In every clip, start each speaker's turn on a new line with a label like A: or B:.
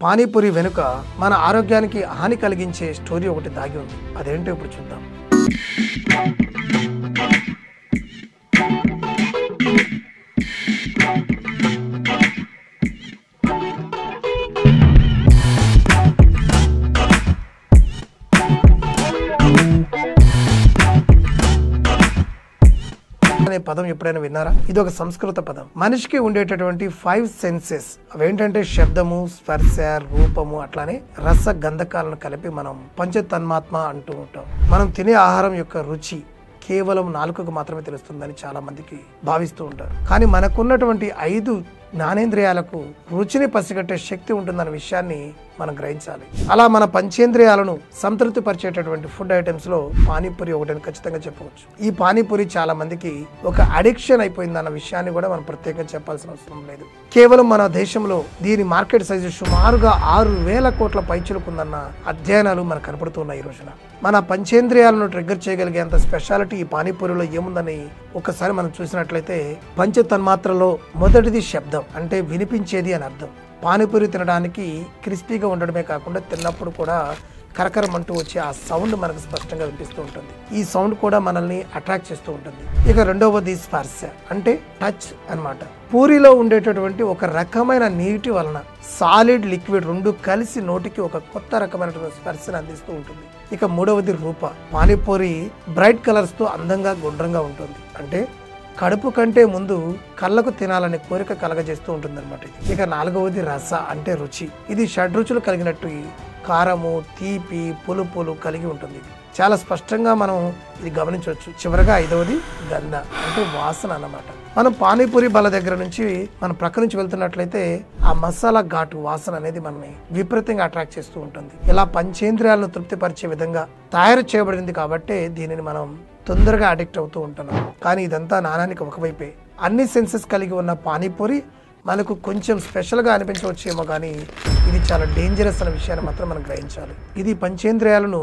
A: పానీపూరి వెనుక మన ఆరోగ్యానికి హాని కలిగించే స్టోరీ ఒకటి దాగి ఉంది. అదేంటో ఇప్పుడు చూద్దాం. అనే పదం ఎప్పుడైనా విన్నారా? ఇది ఒక సంస్కృత పదం. మనిషికి ఉండేటటువంటి 5 సెన్సెస్ అవేంటంటే శబ్దము, స్పర్శ, రూపము, అట్లానే రస గంధకాలను కలిపి మనం పంచతన్మాత్మ అంటూ ఉంటాం. మనం తినే ఆహారం యొక్క రుచి కేవలం నాలుకకు మాత్రమే తెలుస్తుందని చాలా మందికి భావిస్తూ ఉంటారు. కానీ మనకున్నటువంటి 5 జ్ఞానేంద్రియాలకు రుచిని పసిగట్టే శక్తి ఉంటుందన్న విషయాన్ని మనం గ్రహించాలి. అలా మన పంచేంద్రియాలను సంతృప్తి పరిచేటటువంటి ఫుడ్ ఐటమ్స్ లో పానీపూరి ఒకటని ఖచ్చితంగా చెప్పవచ్చు. ఈ పానీపూరి చాలా మందికి ఒక అడిక్షన్ అయిపోయిందన్న విషయాన్ని కూడా మనం ప్రత్యేకంగా చెప్పాల్సిన అవసరం లేదు. కేవలం మన దేశంలో దీని మార్కెట్ సైజు సుమారుగా 6,000 కోట్ల పైచులుకుందన్న అధ్యయనాలు మనకు కనపడుతున్నాయి. ఈ రోజున మన పంచేంద్రియాలను ట్రిగ్గర్ చేయగలిగేంత స్పెషాలిటీ ఈ పానీపూరిలో ఏముందని ఒకసారి మనం చూసినట్లయితే, పంచతన్మాత్రలో మొదటిది శబ్దం, అంటే వినిపించేది అని అర్థం. పానీపూరి తినడానికి క్రిస్పీగా ఉండడమే కాకుండా తిన్నప్పుడు కూడా కరకరమంటూ వచ్చే ఆ సౌండ్ మనకు స్పష్టంగా వినిపిస్తూ ఉంటుంది. ఈ సౌండ్ కూడా మనల్ని అట్రాక్ట్ చేస్తూ ఉంటుంది. ఇక రెండవది స్పర్శ, అంటే టచ్ అన్నమాట. పూరిలో ఉండేటటువంటి ఒక రకమైన నీటి వలన సాలిడ్, లిక్విడ్ రెండు కలిసి నోటికి ఒక కొత్త రకమైనటువంటి స్పర్శను అందిస్తూ ఉంటుంది. ఇక మూడవది రూప. పానీపూరి బ్రైట్ కలర్స్ తో అందంగా గుండ్రంగా ఉంటుంది. అంటే కడుపు కంటే ముందు కళ్ళకు తినాలనే కోరిక కలగజేస్తూ ఉంటుంది అనమాట. ఇక నాలుగవది రస, అంటే రుచి. ఇది షడ్రుచులు కలిగినట్టు కారము, తీపి, పులుపులు కలిగి ఉంటుంది. చాలా స్పష్టంగా మనం ఇది గమనించవచ్చు. చివరగా ఐదవది గంధ, అంటే వాసన అన్నమాట. మనం పానీపూరి బల దగ్గర నుంచి మనం ప్రక్క నుంచి వెళ్తున్నట్లయితే ఆ మసాలా ఘాటు వాసన అనేది మనని విపరీతంగా అట్రాక్ట్ చేస్తూ ఉంటుంది. ఇలా పంచేంద్రియాలను తృప్తిపరిచే విధంగా తయారు చేయబడింది కాబట్టి దీనిని మనం తొందరగా అడిక్ట్ అవుతూ ఉంటున్నాం. కానీ ఇదంతా నాణానికి ఒకవైపే. అన్ని సెన్సెస్ కలిగి ఉన్న పానీపూరి మనకు కొంచెం స్పెషల్గా అనిపించవచ్చేమో, కానీ ఇది చాలా డేంజరస్ అనే విషయాన్ని మాత్రం మనం గ్రహించాలి. ఇది పంచేంద్రియాలను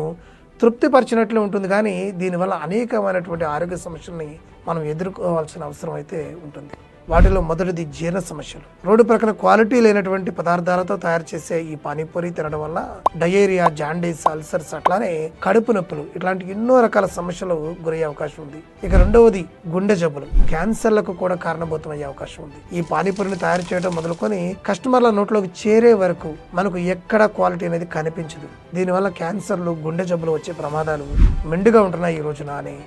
A: తృప్తిపరిచినట్లు ఉంటుంది, కానీ దీనివల్ల అనేకమైనటువంటి ఆరోగ్య సమస్యల్ని మనం ఎదుర్కోవాల్సిన అవసరం అయితే ఉంటుంది. వాటిలో మొదటిది జీర్ణ సమస్యలు. రోడ్డు ప్రక్కన క్వాలిటీ లేనటువంటి పదార్థాలతో తయారు చేసే ఈ పానీపూరి తినడం వల్ల డయేరియా, జాండీస్, అల్సర్స్, అట్లానే కడుపు నొప్పులు ఇట్లాంటి ఎన్నో రకాల సమస్యలు గురయ్యే అవకాశం ఉంది. ఇక రెండవది గుండె జబ్బులు, క్యాన్సర్లకు కూడా కారణభూతమయ్యే అవకాశం ఉంది. ఈ పానీపూరిని తయారు చేయడం మొదలుకొని కస్టమర్ల నోట్లోకి చేరే వరకు మనకు ఎక్కడ క్వాలిటీ అనేది కనిపించదు. దీనివల్ల క్యాన్సర్లు, గుండె జబ్బులు వచ్చే ప్రమాదాలు మెండుగా ఉంటున్నాయి ఈ రోజున అని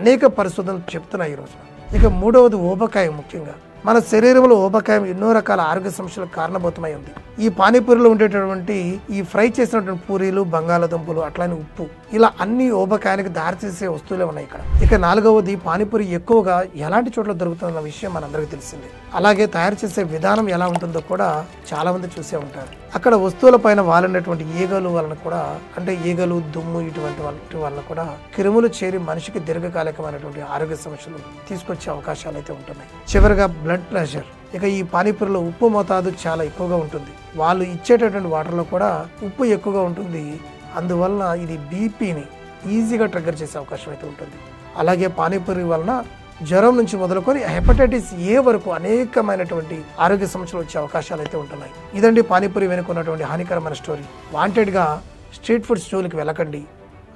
A: అనేక పరిశోధనలు చెప్తున్నాయి ఈ రోజున. ఇక మూడవది ఊబకాయం. ముఖ్యంగా మన శరీరంలో ఊబకాయం ఎన్నో రకాల ఆరోగ్య సమస్యలకు కారణభూతమై ఉంది. ఈ పానీపూరిలో ఉండేటటువంటి ఈ ఫ్రై చేసినటువంటి పూరీలు, బంగాళాదుంపలు, అట్లానే ఉప్పు, ఇలా అన్ని ఊబకాయానికి దారితీసే వస్తువులే ఉన్నాయి ఇక్కడ. ఇక నాలుగవది పానీపూరి ఎక్కువగా ఎలాంటి చోట్ల దొరుకుతుందన్న విషయం మనందరికీ తెలిసిందే. అలాగే తయారు చేసే విధానం ఎలా ఉంటుందో కూడా చాలా మంది చూసే ఉంటారు. అక్కడ వస్తువుల పైన వాలినటువంటి ఈగలు వలన కూడా, అంటే ఈగలు, దుమ్ము ఇటువంటి వాటి వలన కూడా క్రిములు చేరి మనిషికి దీర్ఘకాలికమైనటువంటి ఆరోగ్య సమస్యలు తీసుకొచ్చే అవకాశాలు అయితే ఉంటున్నాయి. చివరిగా బ్లడ్ ప్రెషర్. ఇక ఈ పానీపూరిలో ఉప్పు మోతాదు చాలా ఎక్కువగా ఉంటుంది. వాళ్ళు ఇచ్చేటటువంటి వాటర్లో కూడా ఉప్పు ఎక్కువగా ఉంటుంది. అందువలన ఇది బీపీని ఈజీగా ట్రిగ్గర్ చేసే అవకాశం అయితే ఉంటుంది. అలాగే పానీపూరి వలన జ్వరం నుంచి మొదలుకొని హెపటైటిస్ ఏ వరకు అనేకమైనటువంటి ఆరోగ్య సమస్యలు వచ్చే అవకాశాలు అయితే ఉంటున్నాయి. ఇదండి పానీపూరి వెనుకున్నటువంటి హానికరమైన స్టోరీ. వాంటెడ్గా స్ట్రీట్ ఫుడ్ స్టోర్కి వెళ్ళకండి.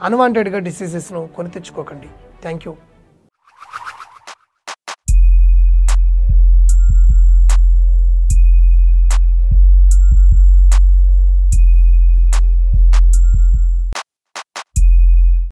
A: అన్వాంటెడ్గా డిసీజెస్ను కొని తెచ్చుకోకండి. Thank you.